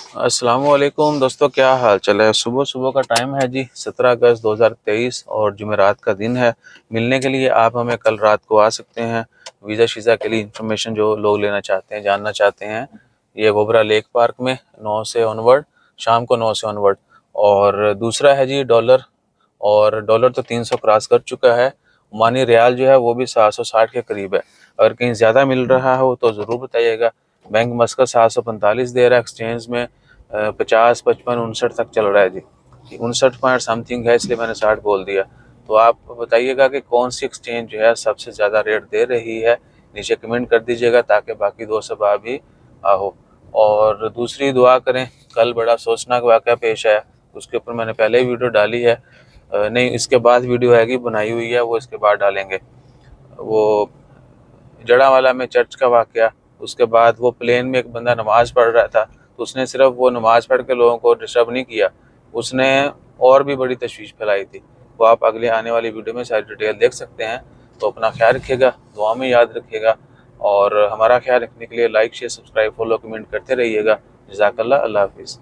अस्सलामुअलैकुम दोस्तों, क्या हाल चाल है। सुबह सुबह का टाइम है जी, 17 अगस्त 2023 और जुमेरात का दिन है। मिलने के लिए आप हमें कल रात को आ सकते हैं। वीज़ा शीज़ा के लिए इंफॉर्मेशन जो लोग लेना चाहते हैं, जानना चाहते हैं, ये गोबरा लेक पार्क में 9 से ऑनवर्ड, शाम को 9 से ऑनवर्ड। और दूसरा है जी डॉलर, और डॉलर तो 300 क्रॉस कर चुका है। ओमानी रियाल जो है वो भी 760 के करीब है। अगर कहीं ज़्यादा मिल रहा हो तो ज़रूर बताइएगा। बैंक मस्कत 745 दे रहा है, एक्सचेंज में 50, 55, 59 तक चल रहा है जी। 59 पॉइंट समथिंग है, इसलिए मैंने 60 बोल दिया। तो आप बताइएगा कि कौन सी एक्सचेंज जो है सबसे ज़्यादा रेट दे रही है। नीचे कमेंट कर दीजिएगा ताकि बाकी दोस्त सब भी हो। और दूसरी दुआ करें, कल बड़ा सोचनाक वाक़या पेश आया, उसके ऊपर मैंने पहले ही वीडियो डाली है। नहीं, इसके बाद वीडियो आएगी, बनाई हुई है, वो इसके बाद डालेंगे। वो जड़ावाला में चर्च का वाक़या, उसके बाद वो प्लेन में एक बंदा नमाज़ पढ़ रहा था, तो उसने सिर्फ वो नमाज़ पढ़ के लोगों को डिस्टर्ब नहीं किया, उसने और भी बड़ी तशवीश फैलाई थी। वो आप अगले आने वाली वीडियो में सारी डिटेल देख सकते हैं। तो अपना ख्याल रखिएगा, दुआ में याद रखिएगा, और हमारा ख्याल रखने के लिए like share subscribe follow comment करते रहिएगा। जज़ाकल्लाह, अल्लाह हाफ़िज़।